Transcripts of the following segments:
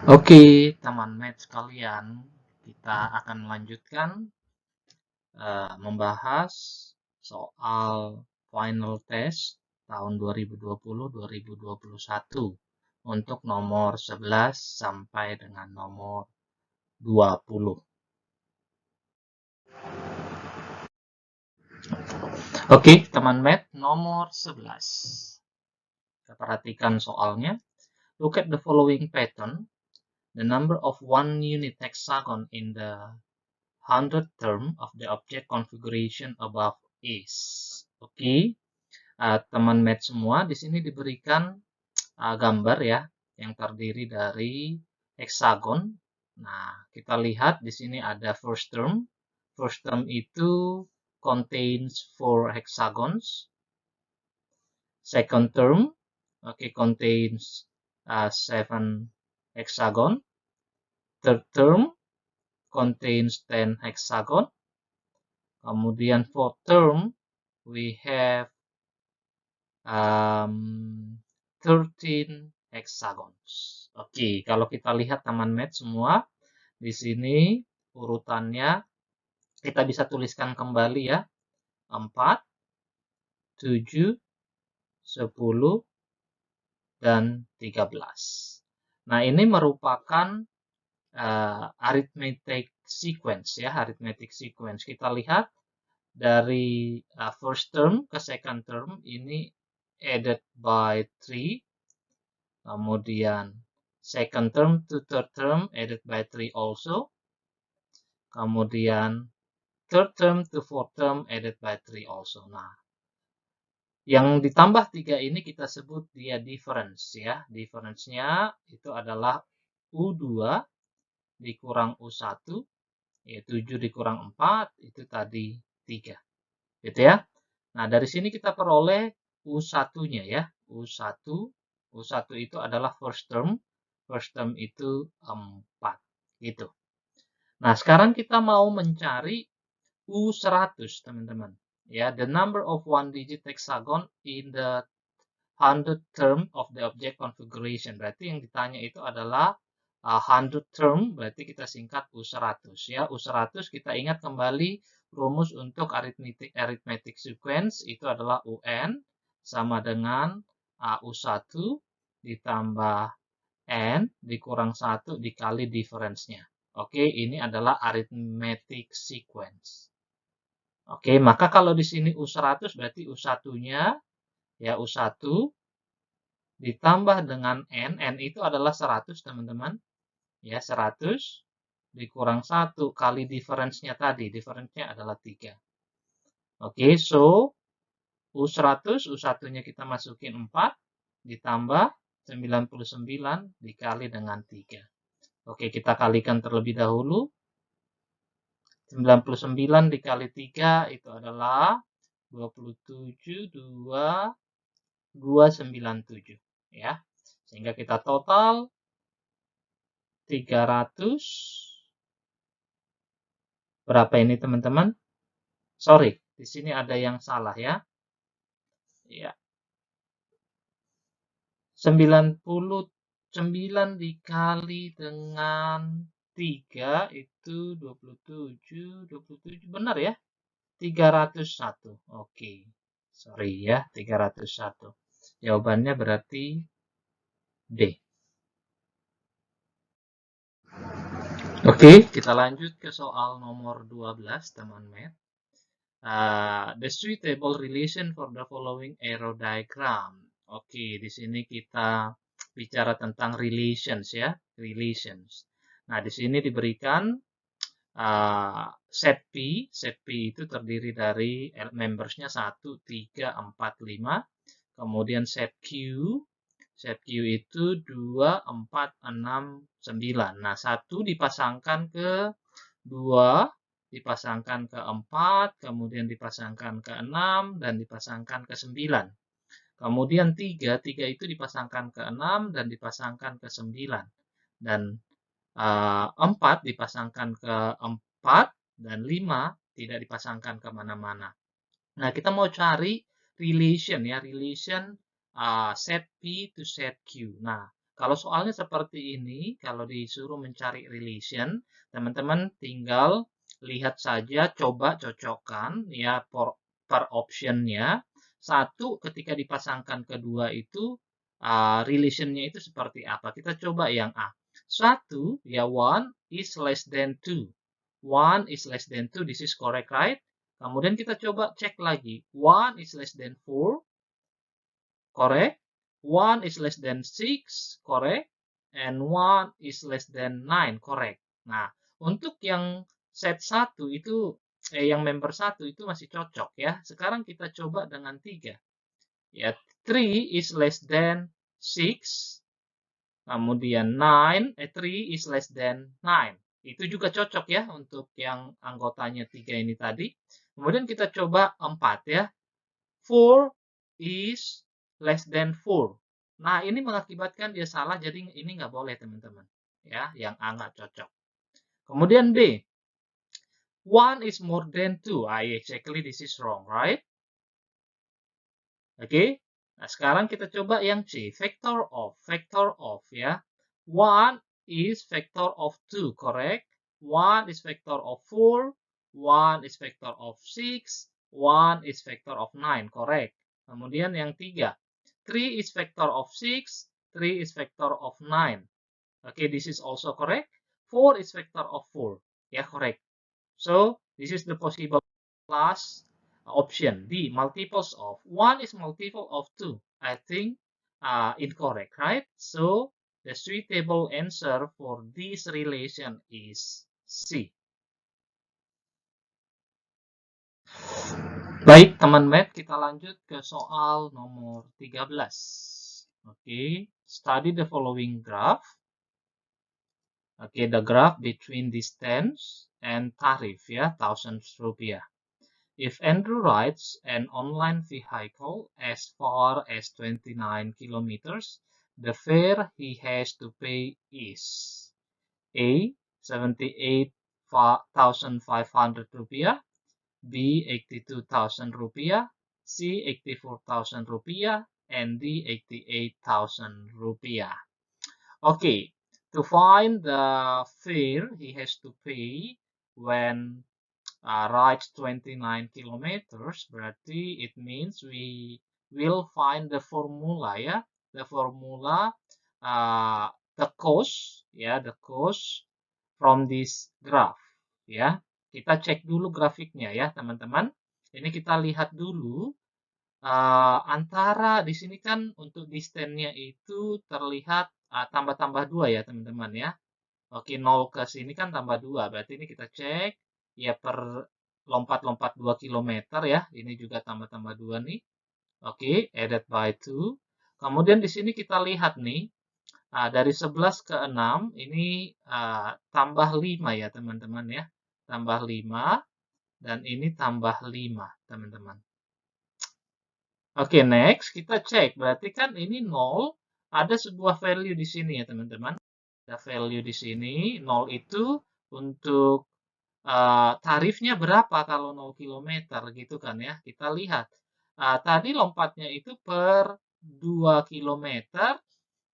Oke, teman math sekalian, kita akan melanjutkan membahas soal final test tahun 2020-2021 untuk nomor 11 sampai dengan nomor 20. Oke, teman math nomor 11. Kita perhatikan soalnya. Look at the following pattern. The number of one unit hexagon in the 100th term of the object configuration above is. Oke, teman math semua, di sini diberikan gambar ya, yang terdiri dari hexagon. Nah, kita lihat di sini ada first term. First term itu contains 4 hexagons. Second term, contains 7 hexagon. Third term contains 10 hexagon. Kemudian fourth term we have 13 hexagons. Oke, kalau kita lihat teman math semua, di sini urutannya kita bisa tuliskan kembali ya. 4, 7, 10, dan 13. Nah, ini merupakan arithmetic sequence ya, arithmetic sequence. Kita lihat dari first term ke second term ini added by 3, kemudian second term to third term added by 3 also, kemudian third term to fourth term added by 3 also. Nah, yang ditambah 3 ini kita sebut dia difference ya. Difference-nya itu adalah U2 dikurang U1, ya 7 dikurang 4, itu tadi 3. Gitu ya. Nah, dari sini kita peroleh U1-nya ya. U1 itu adalah first term. First term itu 4. Gitu. Nah, sekarang kita mau mencari U100, teman-teman. Ya, the number of one digit hexagon in the 100th term of the object configuration. Berarti yang ditanya itu adalah 100 term, berarti kita singkat U100 ya. U100 kita ingat kembali rumus untuk arithmetic sequence itu adalah UN sama dengan U1 ditambah N dikurang 1 dikali difference-nya. Oke, ini adalah arithmetic sequence. Oke, maka kalau di sini U100 berarti U1-nya ya U1 ditambah dengan N itu adalah 100 teman-teman. Ya, 100 dikurang 1 kali difference-nya tadi. Difference-nya adalah 3. Oke, so U100, U1-nya kita masukin 4 ditambah 99 dikali dengan 3. Oke, kita kalikan terlebih dahulu. 99 dikali 3 itu adalah 27, 297 ya. Sehingga kita total 300 berapa ini teman-teman? Sorry, di sini ada yang salah ya. Ya. 99 dikali dengan 3 itu 27 benar ya? 301. Oke. Sorry ya, 301. Jawabannya berarti D. Oke, kita lanjut ke soal nomor 12, teman math. The suitable relation for the following arrow diagram. Oke, di sini kita bicara tentang relations ya, relations. Nah, di sini diberikan set P. Set P itu terdiri dari membersnya 1, 3, 4, 5. Kemudian set Q. Set Q itu 2, 4, 6, 9. Nah, 1 dipasangkan ke 2, dipasangkan ke 4, kemudian dipasangkan ke 6, dan dipasangkan ke 9. Kemudian 3 itu dipasangkan ke 6 dan dipasangkan ke 9. Dan 4 dipasangkan ke 4 dan 5 tidak dipasangkan ke mana-mana. Nah, kita mau cari relation ya, relation set P to set Q. Nah, Kalau soalnya seperti ini, kalau disuruh mencari relation, teman-teman tinggal lihat saja, coba cocokkan ya per optionnya. Satu, ketika dipasangkan kedua itu, relationnya itu seperti apa. Kita coba yang A. Satu, ya one is less than two. One is less than two, this is correct, right? Kemudian kita coba cek lagi. One is less than four, correct? One is less than six, correct? And one is less than nine, correct? Nah, untuk yang set 1 itu, yang member 1 itu masih cocok ya. Sekarang kita coba dengan 3. Ya, 3 is less than 6. Kemudian 3 is less than 9. Itu juga cocok ya untuk yang anggotanya 3 ini tadi. Kemudian kita coba 4 ya. 4 is less than 4. Nah, ini mengakibatkan dia salah, jadi ini nggak boleh, teman-teman. Ya, yang A nggak cocok. Kemudian B. 1 is more than 2. Exactly this is wrong, right? Oke. Nah, sekarang kita coba yang C. Factor of. Factor of ya. 1 is factor of 2, correct? 1 is factor of 4. 1 is factor of 6. 1 is factor of 9, correct? Kemudian yang 3. 3 is factor of 6. 3 is factor of 9. Okay, this is also correct. 4 is factor of 4. Yeah, correct. So, this is the possible last option. D, multiples of. 1 is multiple of 2. I think incorrect, right? So, the suitable answer for this relation is C. Baik, teman math, kita lanjut ke soal nomor 13. Oke, study the following graph. Oke, the graph between distance and tarif ya, thousands rupiah. If Andrew rides an online vehicle as far as 29 kilometers, the fare he has to pay is A. 78,500 rupiah, B. 82,000 rupiah, C. 84,000 rupiah, and D. 88,000 rupiah. Okay, to find the fare he has to pay when rides 29 kilometers, berarti it means we will find the formula ya, the formula the cost ya, the cost from this graph ya. Kita cek dulu grafiknya ya, teman-teman. Ini kita lihat dulu antara di sini kan untuk distance-nya itu terlihat tambah-tambah 2 ya, teman-teman ya. Oke, 0 ke sini kan tambah 2. Berarti ini kita cek ya per lompat-lompat 2 km ya. Ini juga tambah-tambah 2 nih. Oke, added by 2. Kemudian di sini kita lihat nih, dari 11 ke 6, ini tambah 5 ya teman-teman ya. Tambah 5, dan ini tambah 5 teman-teman. Oke, next kita cek. Berarti kan ini 0, ada sebuah value di sini ya teman-teman. Ada value di sini, 0 itu untuk tarifnya berapa kalau 0 km gitu kan ya. Kita lihat. Tadi lompatnya itu per 2 km.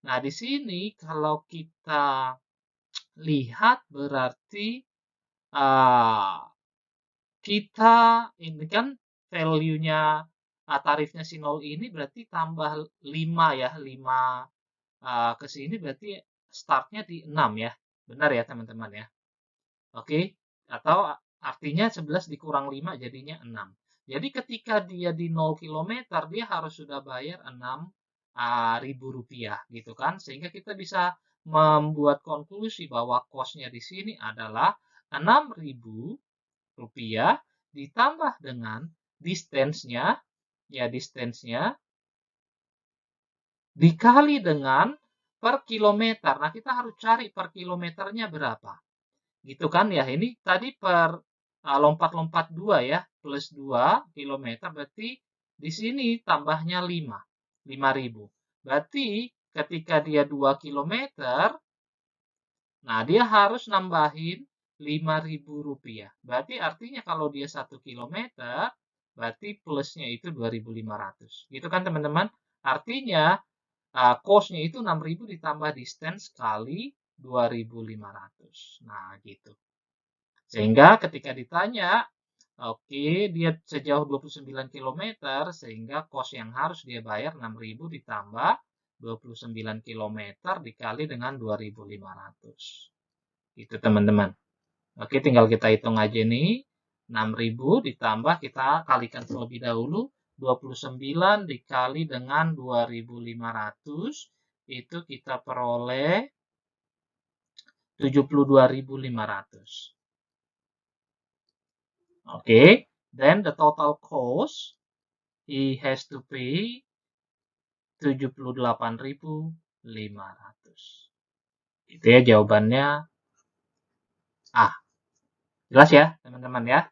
Nah, di sini kalau kita lihat berarti kita ini kan value-nya tarifnya si 0 ini berarti tambah 5 ya. 5 ke sini berarti startnya di 6 ya. Benar ya teman-teman ya. Oke, atau artinya 11 dikurang 5 jadinya 6. Jadi ketika dia di 0 km, dia harus sudah bayar 6.000 rupiah gitu kan. Sehingga kita bisa membuat konklusi bahwa cost-nya di sini adalah 6.000 rupiah ditambah dengan distance-nya, ya distance-nya dikali dengan per kilometer. Nah, kita harus cari per kilometernya berapa. Gitu kan ya, ini tadi per lompat-lompat 2 ya, plus 2 km, berarti di sini tambahnya 5.000. Berarti ketika dia 2 km, nah dia harus nambahin 5.000 rupiah. Berarti artinya kalau dia 1 km, berarti plusnya itu 2.500. Gitu kan teman-teman? Artinya cost-nya itu 6.000 ditambah distance kali 2.500. Nah, gitu. Sehingga ketika ditanya, oke, dia sejauh 29 km, sehingga cost yang harus dia bayar 6.000 ditambah 29 km dikali dengan 2.500. Itu teman-teman. Oke, tinggal kita hitung aja nih. 6.000 ditambah, kita kalikan terlebih dahulu. 29 dikali dengan 2.500, itu kita peroleh 72.500. Okay, then the total cost he has to pay 78.500. Itu ya jawabannya A. Jelas ya, teman-teman ya?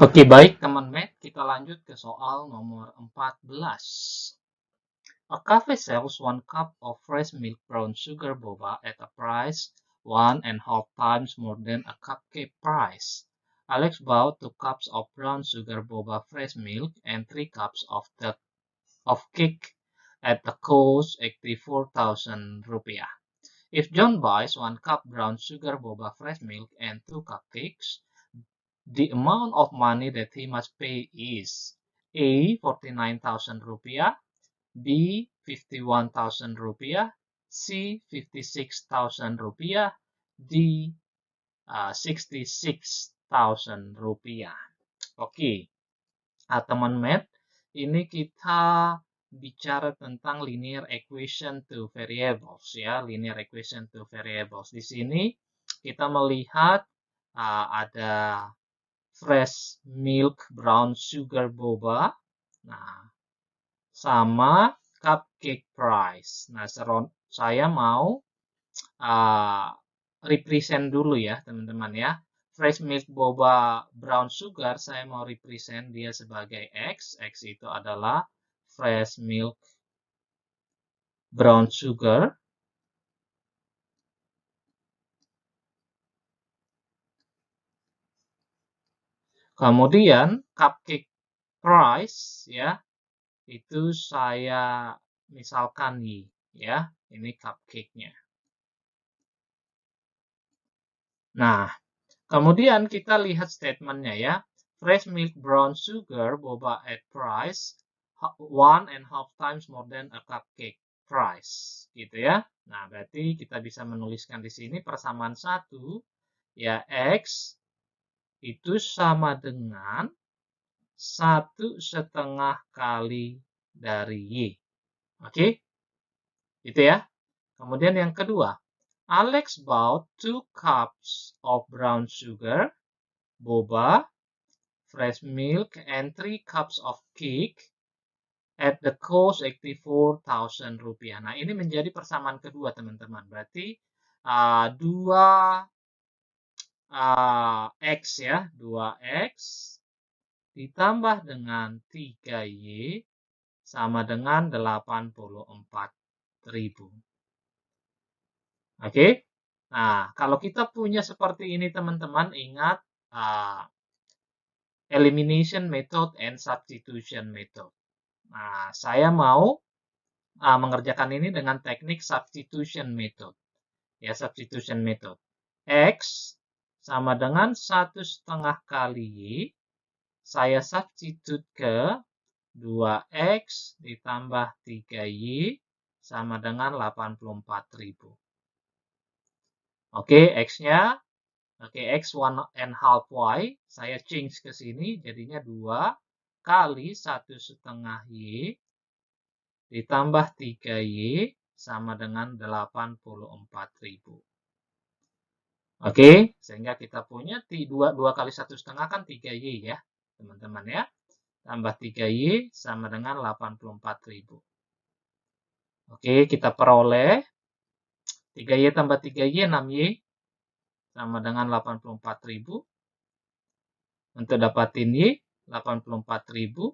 Oke, baik teman-teman, kita lanjut ke soal nomor 14. A cafe sells 1 cup of fresh milk brown sugar boba at a price 1.5 times more than a cupcake price. Alex bought 2 cups of brown sugar boba fresh milk and 3 cups of cake at the cost 84,000 rupiah. If John buys 1 cup brown sugar boba fresh milk and 2 cupcakes, the amount of money that he must pay is A. 49,000 rupiah, B. 51,000 rupiah, C. 56,000 rupiah, D. 66,000 rupiah. Oke, teman-teman, ini kita bicara tentang linear equation to variables ya, linear equation to variables. Di sini kita melihat ada fresh milk brown sugar boba, nah, sama cupcake price. Nah, saya mau represent dulu ya, teman-teman ya. Fresh milk boba brown sugar, saya mau represent dia sebagai X. X itu adalah fresh milk brown sugar. Kemudian cupcake price ya, itu saya misalkan Y ya, ini cupcake-nya. Nah, kemudian kita lihat statementnya ya. Fresh milk brown sugar boba at price 1.5 times more than a cupcake price, gitu ya. Nah, berarti kita bisa menuliskan di sini persamaan 1 ya, X itu sama dengan 1,5 kali dari Y. Oke? Itu ya. Kemudian yang kedua, Alex bought 2 cups of brown sugar, boba, fresh milk, and 3 cups of cake at the cost 84,000 rupiah. Nah, ini menjadi persamaan kedua, teman-teman. Berarti 2 X ya, 2X ditambah dengan 3Y sama dengan 84.000. Oke? Nah, kalau kita punya seperti ini, teman-teman, ingat elimination method and substitution method. Nah, saya mau mengerjakan ini dengan teknik substitution method. Ya, substitution method. X sama dengan 1,5 kali Y. Saya substitute ke 2X ditambah 3Y sama dengan 84.000. Oke, X-nya. Oke, X 1.5 Y. Saya change ke sini, jadinya 2 kali 1,5 Y ditambah 3Y sama dengan 84.000. Oke, sehingga kita punya 2 kali 1,5 kan 3Y ya, teman-teman ya. Tambah 3Y sama dengan 84.000. Oke, kita peroleh 3Y tambah 3Y 6Y sama dengan 84.000. Untuk dapatin Y, 84.000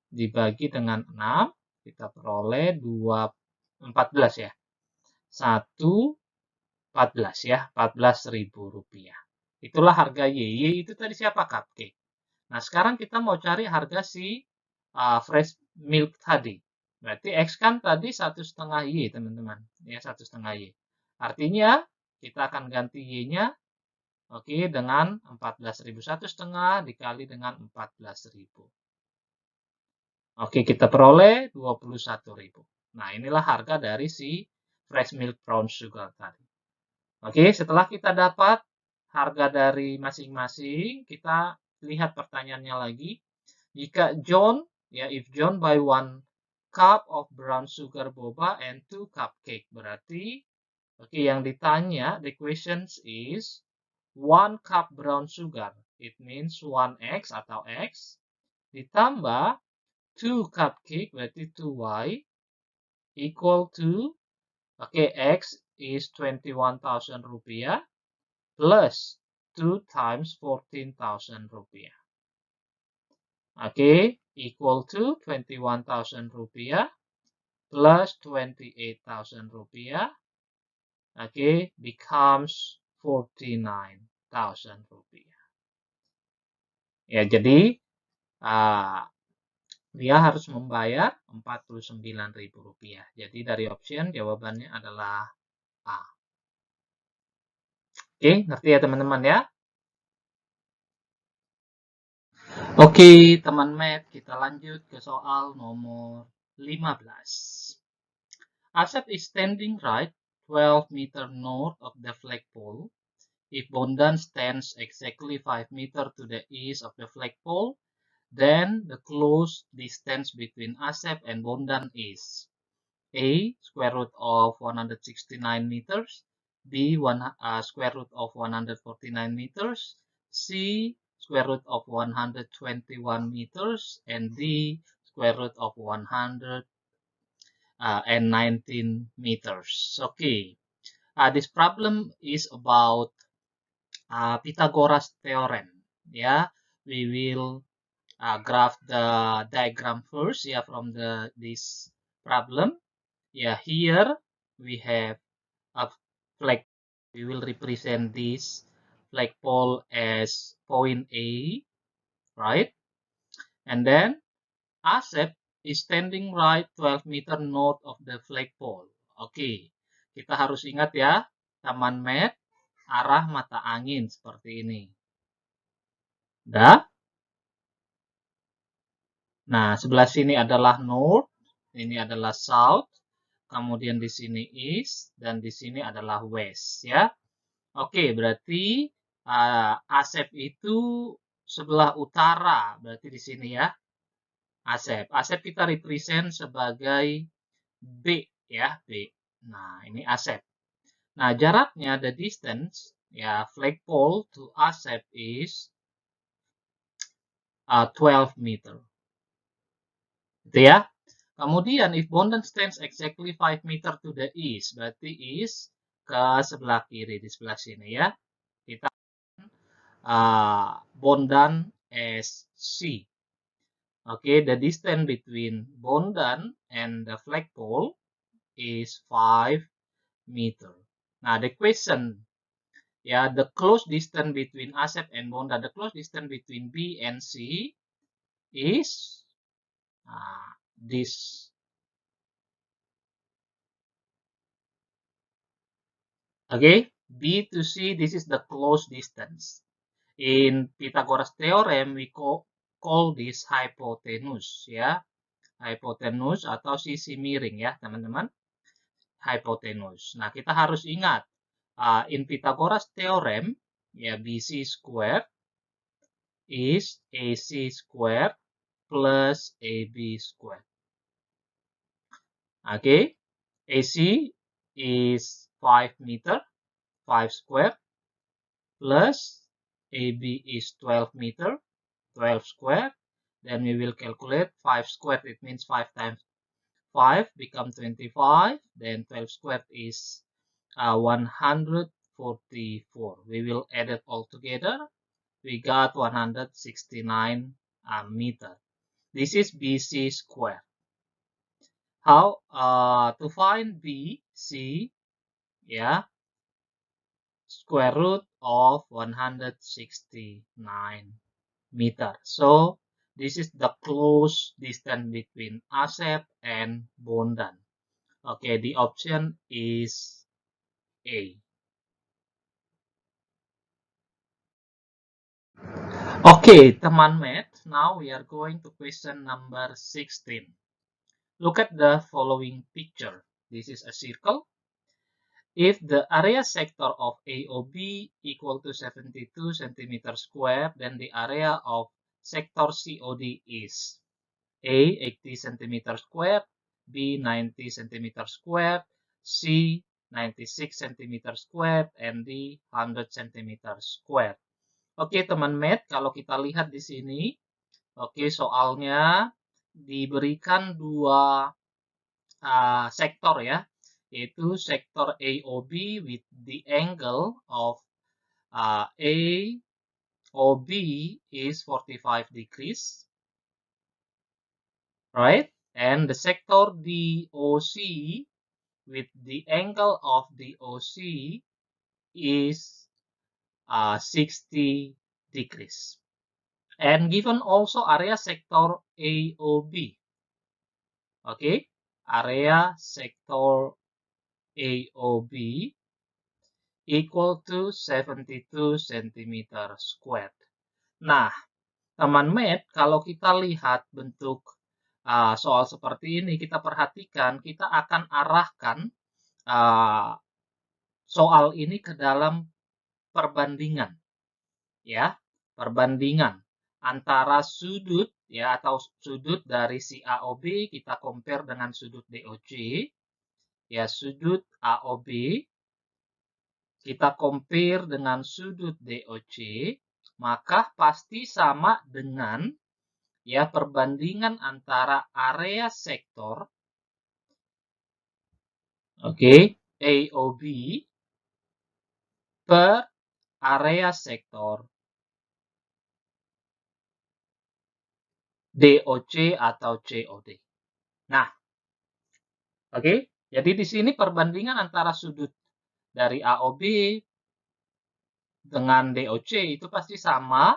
dibagi dengan 6, kita peroleh 14 ya. 14 ya, 14.000 rupiah. Itulah harga Y. Y itu tadi siapa? Cupcake. Nah, sekarang kita mau cari harga si fresh milk tadi. Berarti X kan tadi 1,5 Y, teman-teman. Ya, 1,5 Y. Artinya, kita akan ganti Y-nya, oke, dengan 14.000. 1,5 dikali dengan 14.000. Oke, kita peroleh 21.000. Nah, inilah harga dari si fresh milk brown sugar tadi. Oke, setelah kita dapat harga dari masing-masing, kita lihat pertanyaannya lagi. Jika John, ya, if John buy 1 cup of brown sugar boba and 2 cupcake, berarti, oke, yang ditanya, the questions is 1 cup brown sugar. It means 1X atau X, ditambah 2 cupcake, berarti 2Y, equal to, oke, X is 21.000 rupiah, plus 2 times 14.000 rupiah. Oke, equal to 21.000 rupiah plus 28.000 rupiah. Oke, becomes 49.000 rupiah. Ya, jadi dia harus membayar 49.000 rupiah. Jadi dari option jawabannya adalah A. Oke, ngerti ya teman-teman ya? Oke, teman math, kita lanjut ke soal nomor 15. Asep is standing right 12 meter north of the flagpole. If Bondan stands exactly 5 meter to the east of the flagpole, then the close distance between Asep and Bondan is A. Square root of 169 meters, B. Square root of 149 meters, C. Square root of 121 meters, and D. Square root of 119 meters. Okay, this problem is about Pythagoras theorem. Yeah, we will graph the diagram first. Yeah, from this problem. Yeah, here we have a flag. We will represent this flagpole as point A, right? And then Asep is standing right 12 meter north of the flagpole. Oke, kita harus ingat ya, teman math, arah mata angin seperti ini. Dah? Nah, sebelah sini adalah north, ini adalah south, kemudian di sini east, dan di sini adalah west, ya. Oke, berarti Asep itu sebelah utara, berarti di sini ya. Asep. Asep kita represent sebagai B, ya, B. Nah, ini Asep. Nah, jaraknya, the distance, ya, flagpole to Asep is 12 meter. Itu ya. Kemudian, if Bondan stands exactly 5 meter to the east, berarti east ke sebelah kiri, di sebelah sini ya. Kita Bondan as C. Okay, the distance between Bondan and the flagpole is 5 meter. Now, the question, yeah, the close distance between Asep and Bondan, the close distance between B and C is this. Okay, B to C, this is the close distance. In Pythagoras theorem, we call this hypotenuse, ya. Hypotenuse atau sisi miring ya, teman-teman. Hypotenuse. Nah, kita harus ingat, in Pythagoras theorem, ya, BC square is AC square plus AB square. Okay, AC is 5 meter, 5 square, plus AB is 12 meter, 12 square. Then we will calculate 5 squared, it means 5 times 5 become 25. Then 12 squared is 144. We will add it all together. We got 169 meter. This is BC square. How to find BC? Yeah, square root of 169 meter. So This is the close distance between Asep and Bondan. Okay, the option is A. Okay, teman math, now we are going to question number 16. Look at the following picture. This is a circle. If the area sector of AOB equal to 72 centimeter square, then the area of sector COD is A 80 centimeter square, B 90 centimeter square, C 96 centimeter square, and D 100 centimeter square. Oke, teman math, kalau kita lihat di sini, oke, soalnya diberikan dua sektor ya, yaitu sektor AOB with the angle of AOB is 45 degrees, right? And the sector DOC with the angle of DOC is 60 degrees. And given also area sector AOB. Okay, area sector AOB equal to 72 cm squared. Nah, teman math, kalau kita lihat bentuk soal seperti ini, kita perhatikan, kita akan arahkan soal ini ke dalam perbandingan. Ya, perbandingan antara sudut ya atau sudut dari si AOB kita compare dengan sudut DOC. Ya, sudut AOB kita compare dengan sudut DOC, maka pasti sama dengan ya perbandingan antara area sektor AOB per area sektor DOC atau COD. Nah, jadi di sini perbandingan antara sudut dari AOB dengan DOC itu pasti sama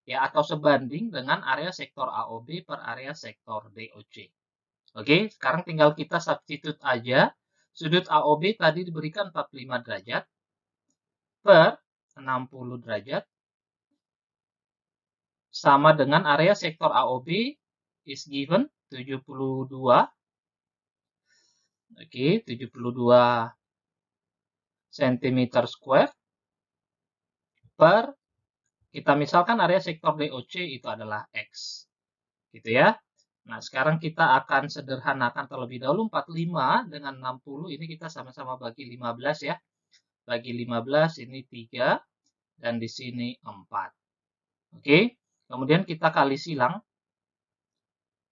ya atau sebanding dengan area sektor AOB per area sektor DOC. Oke, sekarang tinggal kita substitute aja. Sudut AOB tadi diberikan 45 derajat per 60 derajat sama dengan area sektor AOB is given 72. Oke, 72 cm square per kita misalkan area sektor DOC itu adalah X. Gitu ya. Nah, sekarang kita akan sederhanakan terlebih dahulu 45 dengan 60 ini kita sama-sama bagi 15 ya. Bagi 15 ini 3 dan di sini 4. Oke. Kemudian kita kali silang.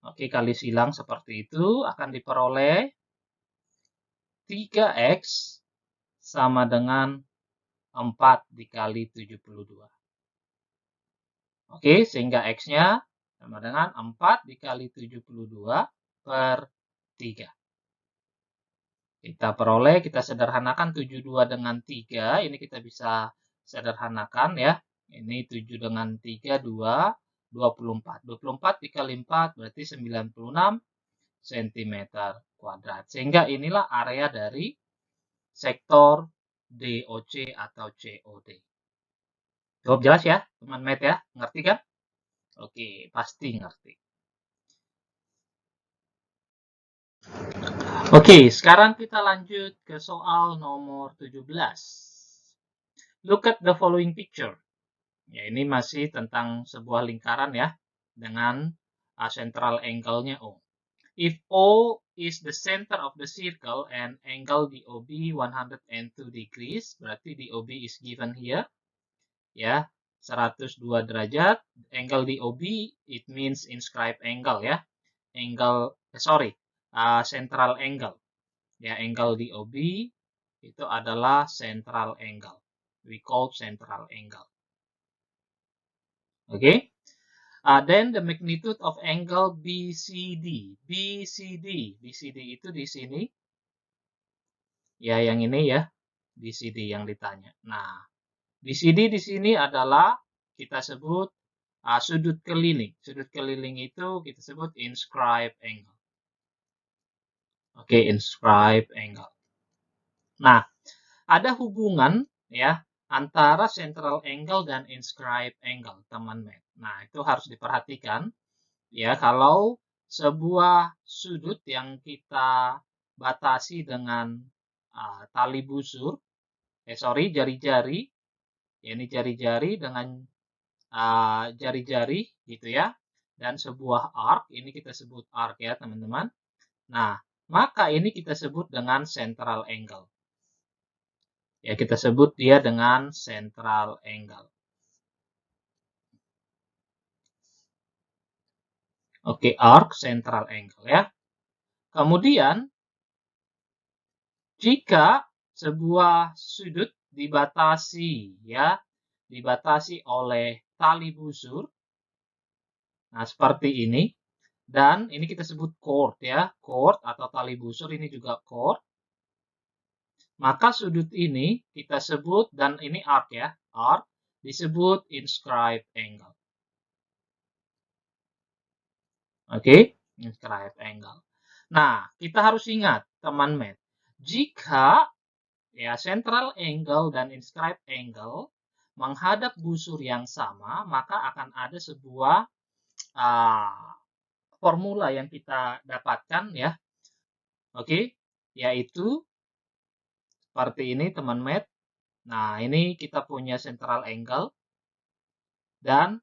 Oke, kali silang seperti itu akan diperoleh 3X sama dengan 4 dikali 72. Oke, sehingga X-nya sama dengan 4 dikali 72 per 3. Kita peroleh, kita sederhanakan 72 dengan 3. Ini kita bisa sederhanakan ya. Ini 7 dengan 3, 2, 24. 24 dikali 4 berarti 96 cm kuadrat. Sehingga inilah area dari sektor DOC atau COD. Cukup jelas ya, teman math ya? Ngerti kan? Oke, pasti ngerti. Oke, sekarang kita lanjut ke soal nomor 17. Look at the following picture. Ya, ini masih tentang sebuah lingkaran ya, dengan central angle-nya O. If O is the center of the circle and angle DOB 102 degrees, berarti DOB is given here. Ya, 102 derajat. Angle DOB, it means inscribed angle ya. Central angle. Ya, angle DOB itu adalah central angle. We call central angle. Okay. Then the magnitude of angle BCD. BCD itu di sini. Ya, yang ini ya. BCD yang ditanya. Nah, BCD di sini adalah kita sebut sudut keliling. Sudut keliling itu kita sebut inscribed angle. Oke, inscribed angle. Nah, ada hubungan ya antara central angle dan inscribed angle, teman-teman. Nah, itu harus diperhatikan ya kalau sebuah sudut yang kita batasi dengan tali busur, jari-jari, ya ini jari-jari dengan jari-jari gitu ya, dan sebuah arc, ini kita sebut arc ya teman-teman. Nah, maka ini kita sebut dengan central angle. Ya, kita sebut dia dengan central angle. Oke, arc central angle ya. Kemudian, jika sebuah sudut dibatasi ya, dibatasi oleh tali busur, nah seperti ini, dan ini kita sebut chord ya, chord atau tali busur, ini juga chord. Maka sudut ini kita sebut, dan ini arc ya, arc disebut inscribed angle. Oke, inscribed angle. Nah, kita harus ingat, teman-teman, jika ya central angle dan inscribed angle menghadap busur yang sama, maka akan ada sebuah formula yang kita dapatkan ya. Oke, yaitu seperti ini, teman-teman. Nah, ini kita punya central angle dan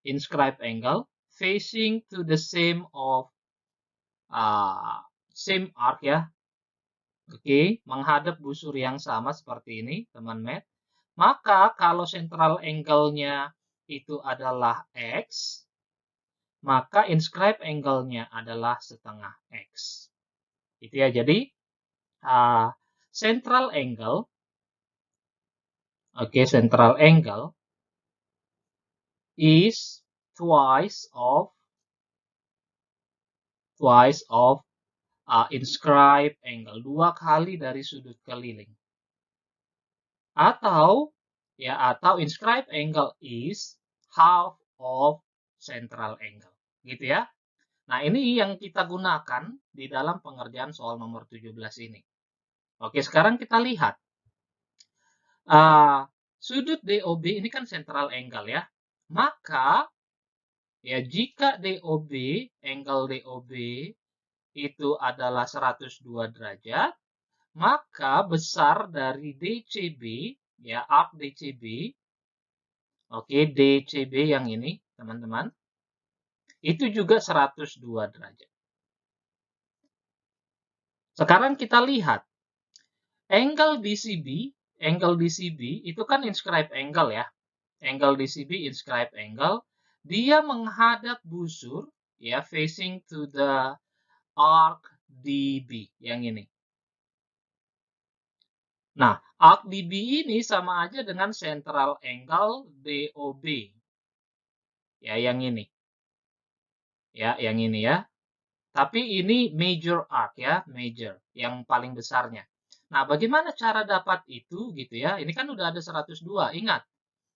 inscribed angle facing to the same arc ya. Oke, menghadap busur yang sama seperti ini, teman-teman. Maka kalau central angle-nya itu adalah X, maka inscribed angle-nya adalah setengah X. Itu ya, jadi central angle, central angle is twice of inscribed angle, 2 kali dari sudut keliling. Atau inscribed angle is half of central angle. Gitu ya. Nah, ini yang kita gunakan di dalam pengerjaan soal nomor 17 ini. Oke, sekarang kita lihat. Sudut DOB ini kan central angle ya. Maka ya jika angle DOB itu adalah 102 derajat, maka besar dari DCB, ya arc DCB, DCB yang ini, teman-teman, itu juga 102 derajat. Sekarang kita lihat, angle DCB itu kan inscribed angle ya. Angle DCB, inscribed angle, dia menghadap busur, ya, facing to the arc DB, yang ini. Nah, arc DB ini sama aja dengan central angle DOB. Ya, yang ini. Ya, yang ini ya. Tapi ini major arc ya, major, yang paling besarnya. Nah, bagaimana cara dapat itu gitu ya? Ini kan udah ada 102. Ingat,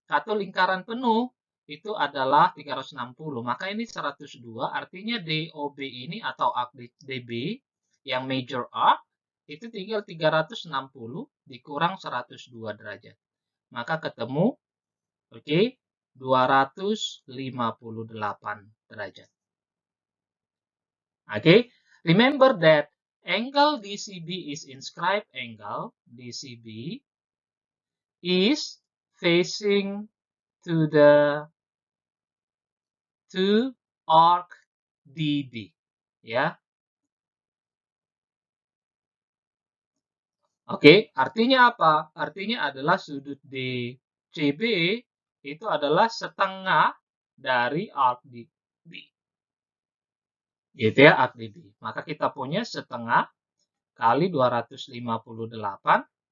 satu lingkaran penuh itu adalah 360. Maka ini 102, artinya DOB ini atau arc DB yang major arc itu tinggal 360 dikurang 102 derajat. Maka ketemu, 258 derajat. Remember that angle DCB is inscribed angle. DCB is facing to the arc DB. Ya. Artinya apa? Artinya adalah sudut DCB itu adalah setengah dari arc DB. Gitu ya, arc DB. Maka kita punya setengah kali 258.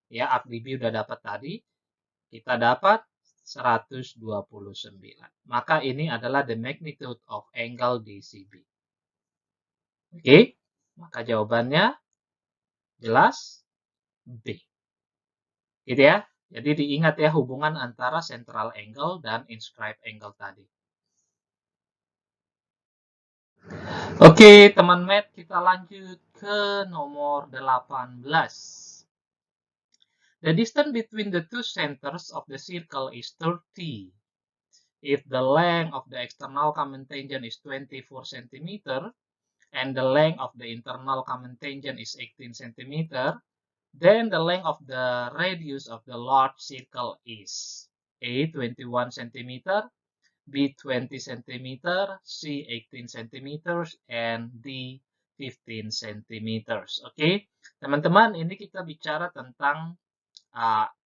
Ya, arc DB udah dapat tadi. Kita dapat 129. Maka ini adalah the magnitude of angle DCB. Maka jawabannya jelas B. Gitu ya. Jadi diingat ya hubungan antara central angle dan inscribed angle tadi. Oke, teman Math, kita lanjut ke nomor 18. The distance between the two centers of the circle is 30. If the length of the external common tangent is 24 cm and the length of the internal common tangent is 18 cm, then the length of the radius of the large circle is A 21 cm, B 20 cm, C 18 cm, and D 15 cm. Oke, teman-teman, ini kita bicara tentang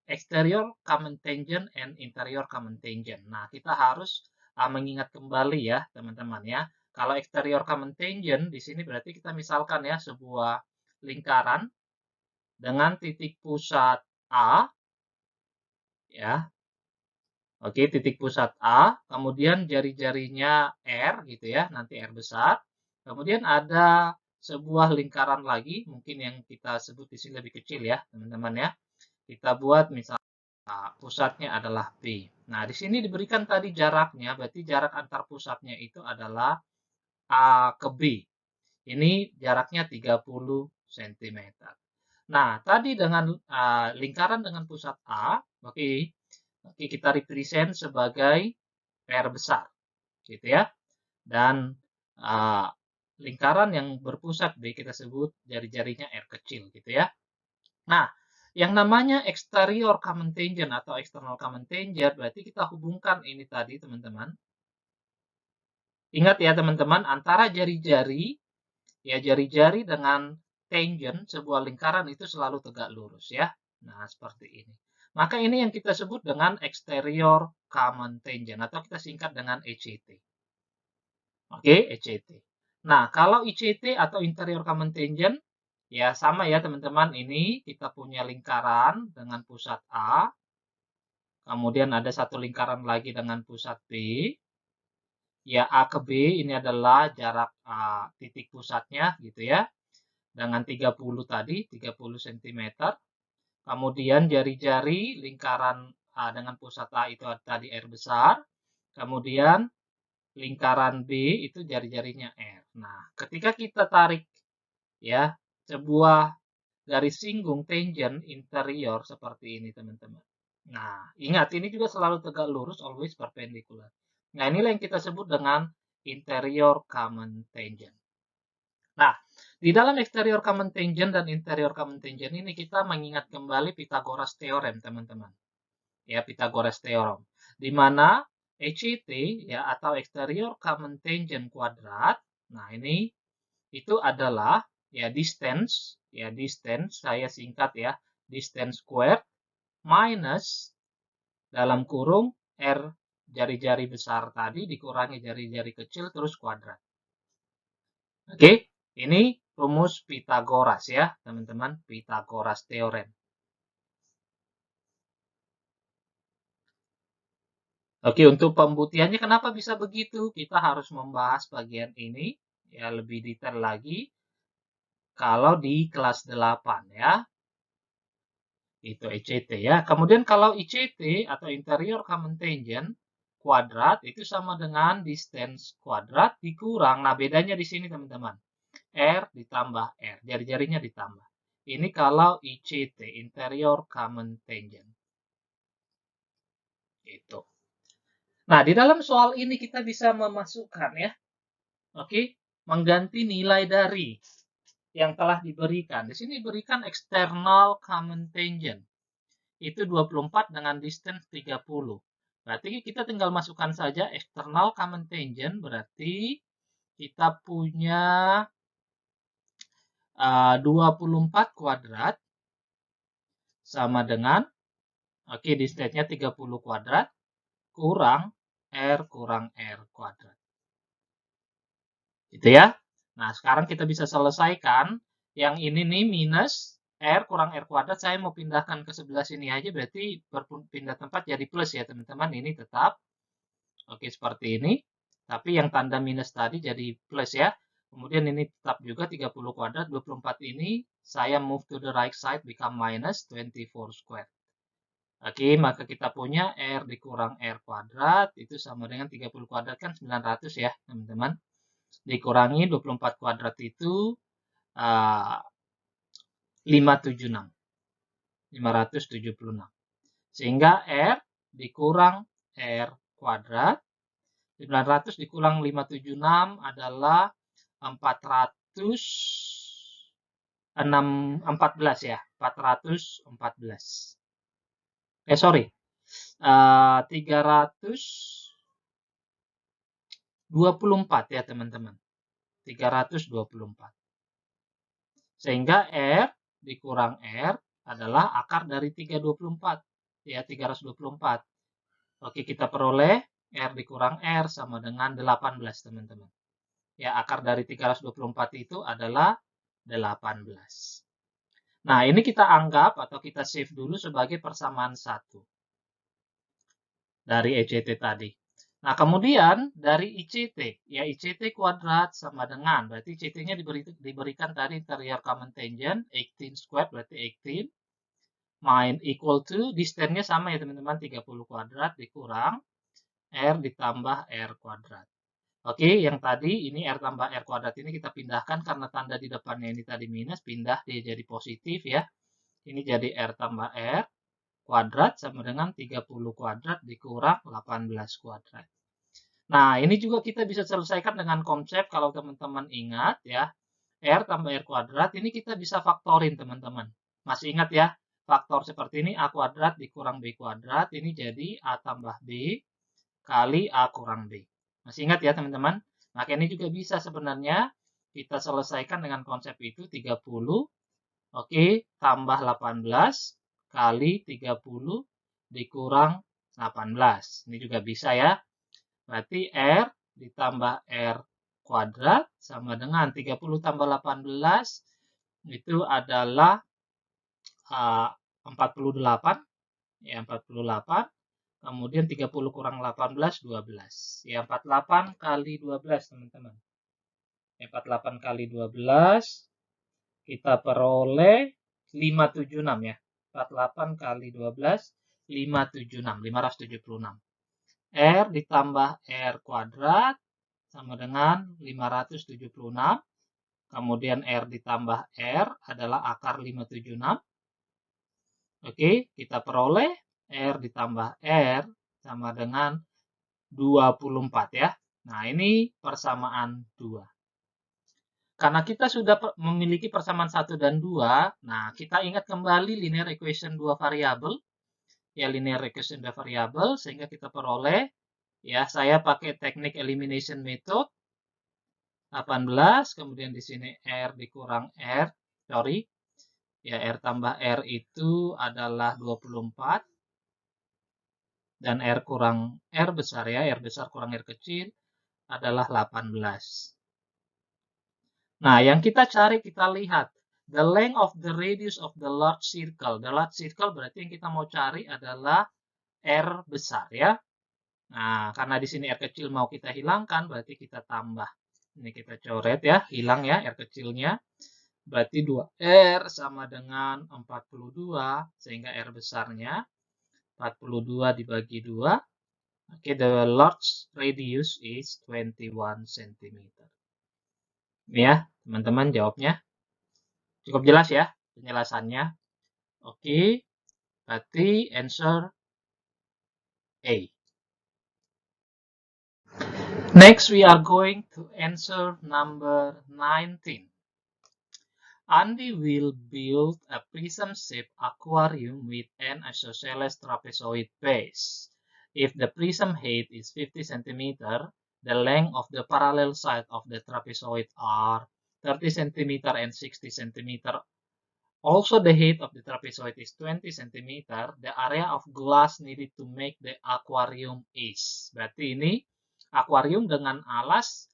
exterior common tangent and interior common tangent. Nah, kita harus mengingat kembali ya, teman-teman ya. Kalau exterior common tangent di sini berarti kita misalkan ya sebuah lingkaran dengan titik pusat A ya. Oke, titik pusat A, kemudian jari-jarinya R gitu ya, nanti R besar. Kemudian ada sebuah lingkaran lagi, mungkin yang kita sebut di sini lebih kecil ya, teman-teman ya. Kita buat misalnya pusatnya adalah B. Nah, di sini diberikan tadi jaraknya, berarti jarak antar pusatnya itu adalah A ke B. Ini jaraknya 30 cm. Nah, tadi dengan lingkaran dengan pusat A, oke, kita represent sebagai R besar, gitu ya. Dan lingkaran yang berpusat B kita sebut jari-jarinya R kecil, gitu ya. Nah, yang namanya exterior common tangent atau external common tangent berarti kita hubungkan ini tadi, teman-teman. Ingat ya, teman-teman, antara jari-jari, ya jari-jari dengan tangent sebuah lingkaran itu selalu tegak lurus ya. Nah, seperti ini. Maka ini yang kita sebut dengan exterior common tangent atau kita singkat dengan ECT. Oke, ECT. Nah, kalau ICT atau interior common tangent, ya sama ya teman-teman. Ini kita punya lingkaran dengan pusat A. Kemudian ada satu lingkaran lagi dengan pusat B. Ya, A ke B ini adalah jarak titik pusatnya gitu ya. Dengan 30 tadi, 30 cm. Kemudian jari-jari lingkaran dengan pusat A itu tadi R besar. Kemudian lingkaran B itu jari-jarinya R. Nah, ketika kita tarik ya sebuah garis singgung tangent interior seperti ini, teman-teman. Nah, ingat ini juga selalu tegak lurus, always perpendicular. Nah, inilah yang kita sebut dengan interior common tangent. Nah, di dalam exterior common tangent dan interior common tangent ini kita mengingat kembali Pythagoras theorem, teman-teman. Ya, Pythagoras theorem. Di mana ECT ya atau exterior common tangent kuadrat. Nah, ini itu adalah ya distance saya singkat ya, distance square minus dalam kurung R jari-jari besar tadi dikurangi jari-jari kecil terus kuadrat. Oke, ini rumus Pythagoras ya, teman-teman, Pythagoras theorem. Oke, untuk pembuktiannya kenapa bisa begitu? Kita harus membahas bagian ini ya lebih detail lagi kalau di kelas 8 ya. Itu ECT ya. Kemudian kalau ICT atau interior common tangent kuadrat itu sama dengan distance kuadrat dikurang. Nah, bedanya di sini teman-teman. R ditambah R, jari-jarinya ditambah. Ini kalau ICT, interior common tangent. Itu. Nah, di dalam soal ini kita bisa memasukkan ya. Oke, mengganti nilai dari yang telah diberikan. Di sini diberikan external common tangent. Itu 24 dengan distance 30. Berarti kita tinggal masukkan saja external common tangent, berarti kita punya 24 kuadrat sama dengan, oke, distance-nya 30 kuadrat, kurang R kuadrat. Gitu ya. Nah, sekarang kita bisa selesaikan. Yang ini nih minus R kurang R kuadrat, saya mau pindahkan ke sebelah sini aja, berarti berpindah tempat jadi plus ya teman-teman. Ini tetap. Oke, seperti ini. Tapi yang tanda minus tadi jadi plus ya. Kemudian ini tetap juga 30 kuadrat, 24 ini saya move to the right side become minus 24 square. Oke, maka kita punya R dikurang R kuadrat itu sama dengan 30 kuadrat kan 900 ya, teman-teman. dikurangi 24 kuadrat itu 576. Sehingga R dikurang R kuadrat. 900 dikurang 576 adalah 414 ya. 414. Sorry. 324 ya teman-teman. 324. Sehingga R dikurang R adalah akar dari 324. Ya, 324. Oke, kita peroleh R dikurang R sama dengan 18, teman-teman. Ya, akar dari 324 itu adalah 18. Nah, ini kita anggap atau kita save dulu sebagai persamaan 1 dari ECT tadi. Nah, kemudian dari ICT, ya ICT kuadrat sama dengan, berarti ICT-nya diberikan tadi interior common tangent, 18 squared berarti 18, main equal to, distance-nya sama ya teman-teman, 30 kuadrat dikurang R ditambah R kuadrat. Oke, yang tadi ini R tambah R kuadrat ini kita pindahkan karena tanda di depannya ini tadi minus, pindah dia jadi positif ya. Ini jadi R tambah R kuadrat sama dengan 30 kuadrat dikurang 18 kuadrat. Nah, ini juga kita bisa selesaikan dengan konsep kalau teman-teman ingat ya. R tambah R kuadrat ini kita bisa faktorin teman-teman. Masih ingat ya? Faktor seperti ini A kuadrat dikurang B kuadrat. Ini jadi A tambah B kali A kurang B. Masih ingat ya teman-teman? Maka ini juga bisa sebenarnya kita selesaikan dengan konsep itu 30. Oke, tambah 18 kali 30 dikurang 18. Ini juga bisa ya. Berarti R ditambah R kuadrat sama dengan 30 tambah 18 itu adalah 48. Ya, 48. Kemudian 30 kurang 18, 12. Ya, 48 kali 12, teman-teman. 48 kali 12, kita peroleh 576 ya. 48 kali 12, 576, 576. R ditambah R kuadrat sama dengan 576. Kemudian R ditambah R adalah akar 576. Oke, kita peroleh R ditambah R sama dengan 24 ya. Nah, ini persamaan 2. Karena kita sudah memiliki persamaan 1 dan 2, nah kita ingat kembali linear equation 2 variabel. Ya, linear equation 2 variabel, sehingga kita peroleh, ya saya pakai teknik elimination method, 18, kemudian di sini R dikurang R, sorry, ya R tambah R itu adalah 24, dan R kurang R besar ya, R besar kurang R kecil adalah 18. Nah, yang kita cari, kita lihat the length of the radius of the large circle. The large circle berarti yang kita mau cari adalah R besar ya. Nah, karena di sini R kecil mau kita hilangkan, berarti kita tambah. Ini kita coret ya, hilang ya R kecilnya. Berarti 2R sama dengan 42, sehingga R besarnya 42 dibagi 2. Oke, the large radius is 21 cm. Ini ya, teman-teman jawabnya. Cukup jelas ya penjelasannya. Oke, berarti answer A. Next, we are going to answer number 19. Andy will build a prism-shaped aquarium with an isosceles trapezoid base. If the prism height is 50 cm, the length of the parallel side of the trapezoid are 30 cm and 60 cm. Also, the height of the trapezoid is 20 cm. The area of glass needed to make the aquarium is. Berarti ini akuarium dengan alas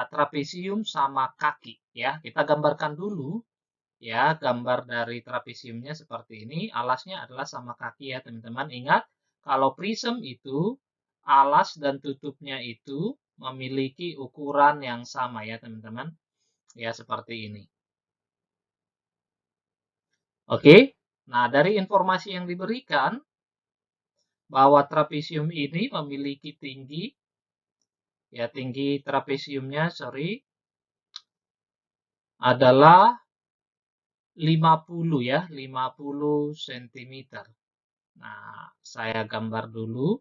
trapesium sama kaki ya. Kita gambarkan dulu ya, gambar dari trapesiumnya seperti ini. Alasnya adalah sama kaki ya, teman-teman. Ingat, kalau prism itu alas dan tutupnya itu memiliki ukuran yang sama ya, teman-teman. Ya, seperti ini. Oke. Nah, dari informasi yang diberikan bahwa trapesium ini memiliki tinggi ya tinggi trapesiumnya, sorry, adalah 50 ya, 50 cm. Nah, saya gambar dulu.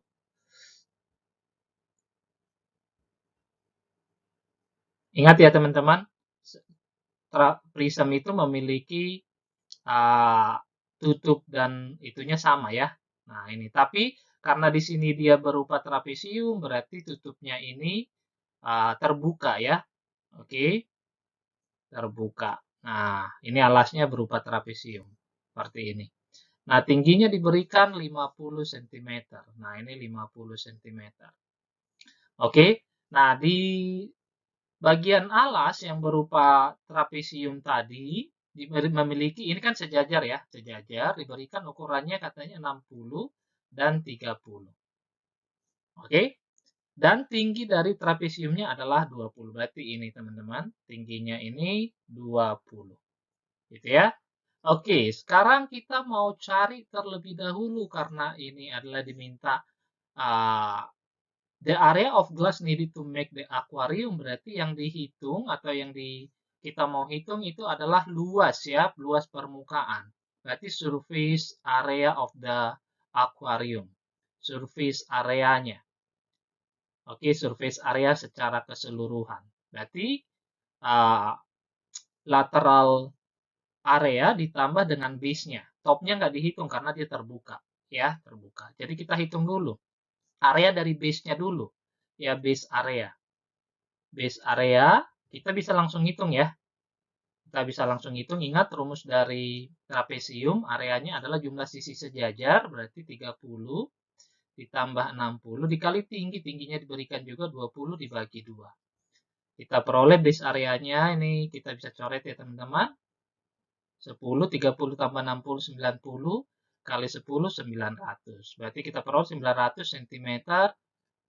Ingat ya teman-teman, prism itu memiliki tutup dan itunya sama ya. Nah, ini tapi karena di sini dia berupa trapesium, berarti tutupnya ini terbuka ya. Oke, terbuka. Nah, ini alasnya berupa trapesium seperti ini. Nah, tingginya diberikan 50 cm. Nah, ini 50 cm. Oke. Nah, di bagian alas yang berupa trapesium tadi memiliki, ini kan sejajar ya, sejajar, diberikan ukurannya katanya 60 dan 30. Oke. Dan tinggi dari trapesiumnya adalah 20. Berarti ini teman-teman, tingginya ini 20. Gitu ya. Oke, sekarang kita mau cari terlebih dahulu karena ini adalah diminta the area of glass needed to make the aquarium, berarti yang dihitung atau yang kita mau hitung itu adalah luas ya, luas permukaan. Berarti surface area of the aquarium. Surface areanya. Oke, surface area secara keseluruhan. Berarti lateral area ditambah dengan base-nya. Top-nya nggak dihitung karena dia terbuka. Ya, terbuka. Jadi kita hitung dulu. Area dari base-nya dulu. Ya, base area. Base area, kita bisa langsung hitung ya. Kita bisa langsung hitung. Ingat rumus dari trapesium, areanya adalah jumlah sisi sejajar, berarti 30 ditambah 60 dikali tinggi. Tingginya diberikan juga 20 dibagi 2. Kita peroleh base areanya, ini kita bisa coret ya teman-teman. 10, 30 tambah 60, 90, kali 10, 900. Berarti kita peroleh 900 cm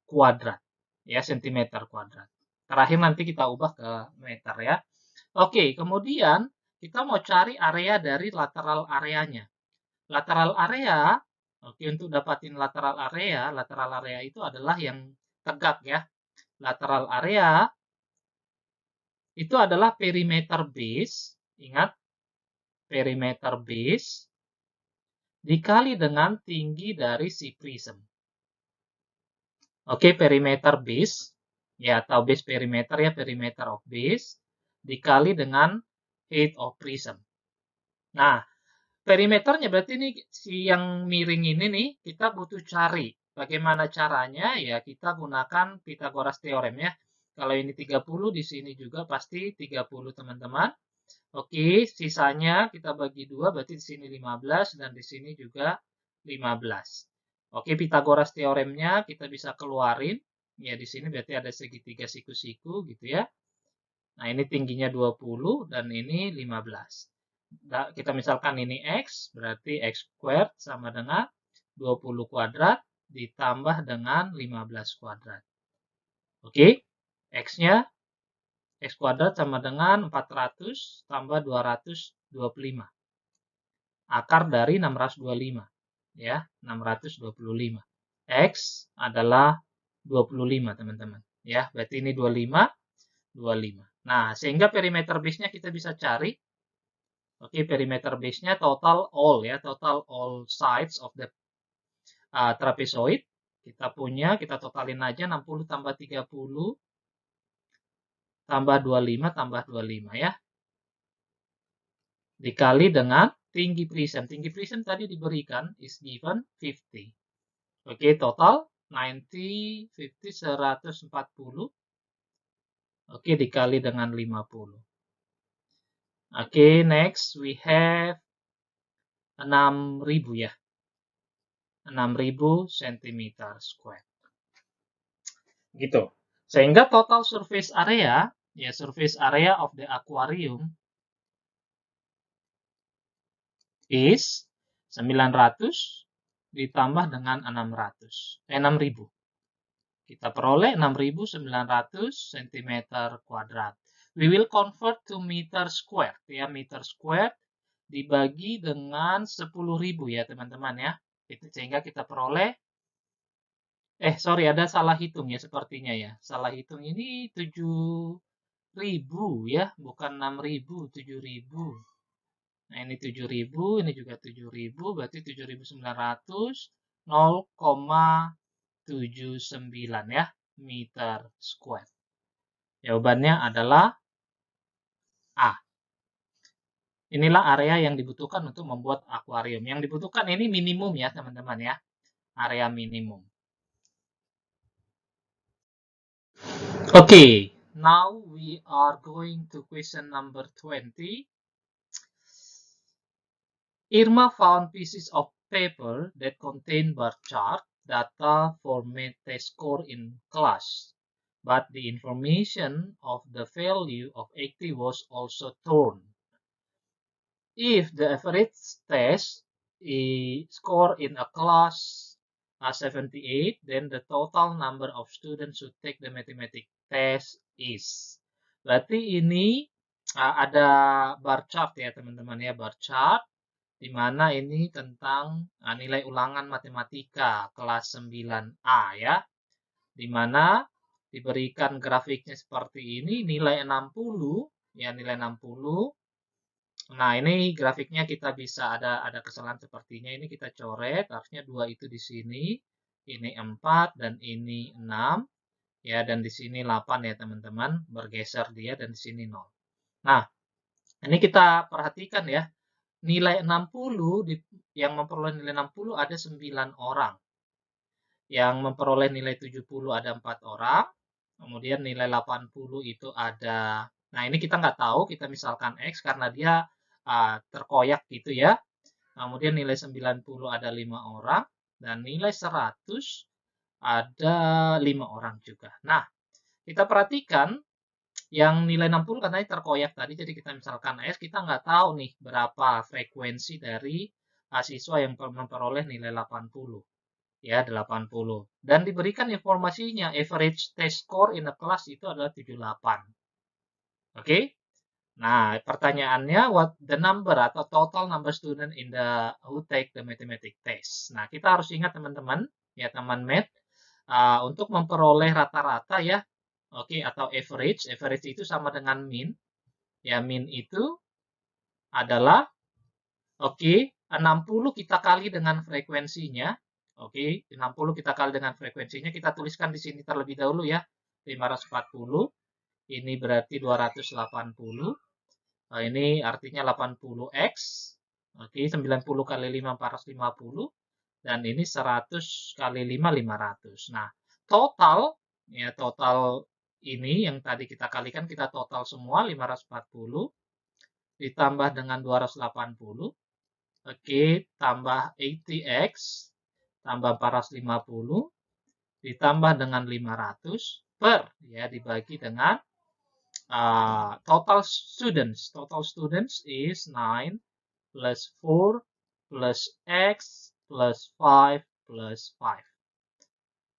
kuadrat. Ya, cm kuadrat. Terakhir nanti kita ubah ke meter ya. Oke, kemudian kita mau cari area dari lateral areanya. Lateral area, oke, untuk dapatin lateral area itu adalah yang tegak ya. Lateral area itu adalah perimeter base, ingat, perimeter base dikali dengan tinggi dari si prism. Oke, perimeter base, ya, atau base perimeter ya, perimeter of base, dikali dengan height of prism. Nah, perimeternya berarti ini si yang miring ini nih, kita butuh cari. Bagaimana caranya? Ya, kita gunakan Pythagoras theorem ya. Kalau ini 30, di sini juga pasti 30 teman-teman. Oke, sisanya kita bagi 2, berarti di sini 15 dan di sini juga 15. Oke, Pythagoras teoremnya kita bisa keluarin. Ya, di sini berarti ada segitiga siku-siku gitu ya. Nah, ini tingginya 20 dan ini 15. Nah, kita misalkan ini X, berarti X squared sama dengan 20 kuadrat ditambah dengan 15 kuadrat. Oke, X-nya X kuadrat sama dengan 400 tambah 225. Akar dari 625. Ya, 625. X adalah 25, teman-teman. Ya, berarti ini 25, 25. Nah, sehingga perimeter base-nya kita bisa cari. Oke, perimeter base-nya total all ya, total all sides of the trapezoid. Kita totalin aja 60 tambah 30 tambah 25 tambah 25 ya. Dikali dengan tinggi prism. Tinggi prism tadi diberikan is given 50. Oke, total 90, 50, 140. Oke, dikali dengan 50. Oke, next we have 6.000 ya. 6.000 cm square. Gitu. Sehingga total surface area, ya surface area of the aquarium is 900 ditambah dengan 6.000. Kita peroleh 6.900 cm kuadrat. We will convert to meter square. Ya, meter square dibagi dengan 10.000 ya teman-teman ya. Sehingga kita peroleh Sorry, ada salah hitung ya sepertinya ya. Salah hitung ini 7.000 ya, bukan 6.000, 7.000. Nah, ini 7.000, ini juga 7.000, berarti 7.900, 0,79 ya, meter square. Jawabannya adalah A. Inilah area yang dibutuhkan untuk membuat akuarium. Yang dibutuhkan ini minimum ya, teman-teman ya. Area minimum. Okay, now we are going to question number 20. Irma found pieces of paper that contain bar chart data for math test score in class, but the information of the value of 80 was also torn. If the average test score in a class 78, then the total number of students who take the mathematics test is. Berarti ini ada bar chart ya teman-teman ya, bar chart di mana ini tentang nilai ulangan matematika kelas 9A ya, di mana diberikan grafiknya seperti ini, nilai 60 ya, nilai 60. Nah, ini grafiknya kita bisa ada kesalahan sepertinya, ini kita coret, harusnya 2 itu di sini, ini 4 dan ini 6 ya, dan di sini 8 ya teman-teman, bergeser dia dan di sini 0. Nah, ini kita perhatikan ya, nilai 60 yang memperoleh nilai 60 ada 9 orang. Yang memperoleh nilai 70 ada 4 orang. Kemudian nilai 80 itu ada, nah ini kita nggak tahu, kita misalkan X karena dia terkoyak gitu ya. Kemudian nilai 90 ada 5 orang. Dan nilai 100 ada 5 orang juga. Nah, kita perhatikan yang nilai 60 katanya terkoyak tadi, jadi kita misalkan S, kita nggak tahu nih berapa frekuensi dari siswa yang memperoleh nilai 80. Ya, 80. Dan diberikan informasinya, average test score in a class itu adalah 78. Oke? Nah, pertanyaannya, what the number atau total number student in the who take the mathematics test. Nah, kita harus ingat teman-teman, ya teman math, untuk memperoleh rata-rata ya, oke, atau average. Average itu sama dengan mean. Ya, mean itu adalah, oke, 60 kita kali dengan frekuensinya. Oke, 60 kita kali dengan frekuensinya. Kita tuliskan di sini terlebih dahulu ya. 540. Ini berarti 280. Nah, ini artinya 80x. Oke, 90 kali 5, 450. Dan ini 100 kali 5, 500. Nah, total, ya total ini yang tadi kita kalikan, kita total semua 540 ditambah dengan 280. Oke, tambah 80x tambah 450 ditambah dengan 500 per ya dibagi dengan total students. Total students is 9 plus 4 plus x plus 5 plus 5.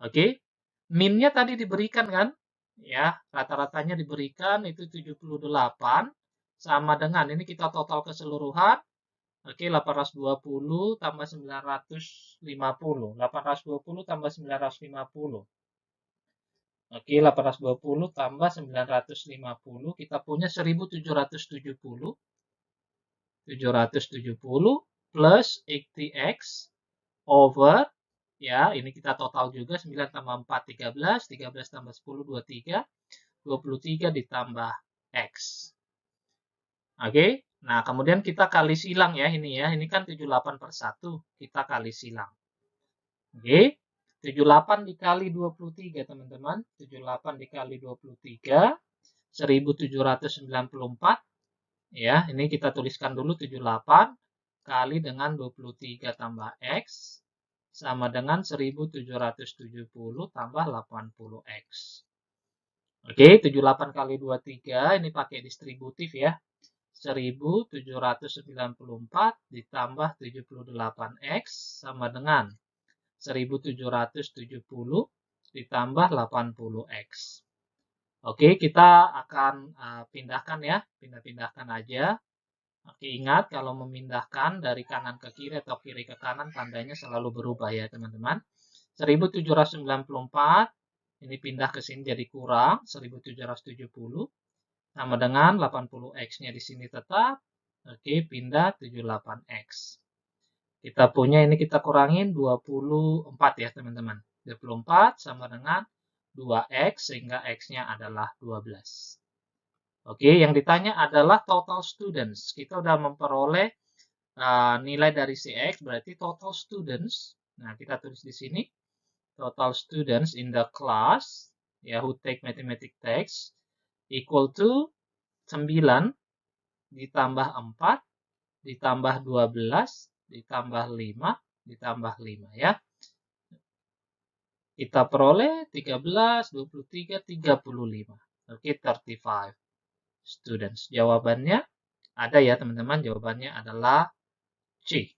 Oke, minnya tadi diberikan kan? Ya, rata-ratanya diberikan itu 78 sama dengan ini kita total keseluruhan. Oke, 820 tambah 950. 820 tambah 950. Oke, 820 tambah 950. Kita punya 1770. 770 plus 80x over, ya, ini kita total juga 9 tambah 4, 13. 13 tambah 10, 23. 23 ditambah x. Oke, nah kemudian kita kali silang ya ini ya. Ini kan 78 per 1, kita kali silang. Oke, 78 dikali 23 teman-teman. 78 dikali 23, 1794. Ya, ini kita tuliskan dulu 78 kali dengan 23 tambah x sama dengan 1770 tambah 80x. Oke, 78 kali 23 ini pakai distributif ya. 1794 ditambah 78x sama dengan 1770 ditambah 80x. Oke, kita akan pindahkan ya, pindah-pindahkan aja. Oke, ingat kalau memindahkan dari kanan ke kiri atau kiri ke kanan tandanya selalu berubah ya teman-teman. 1794 ini pindah ke sini jadi kurang 1770 sama dengan 80x-nya di sini tetap. Oke, pindah 78x. Kita punya ini kita kurangin 24 ya teman-teman. 24 sama dengan 2x sehingga x-nya adalah 12. Oke, yang ditanya adalah total students. Kita sudah memperoleh nilai dari CX berarti total students. Nah, kita tulis di sini total students in the class ya who take mathematics text equal to 9 ditambah 4 ditambah 12 ditambah 5 ditambah 5 ya. Kita peroleh 13, 23, 35. Oke, 35 students. Jawabannya ada ya teman-teman, jawabannya adalah C.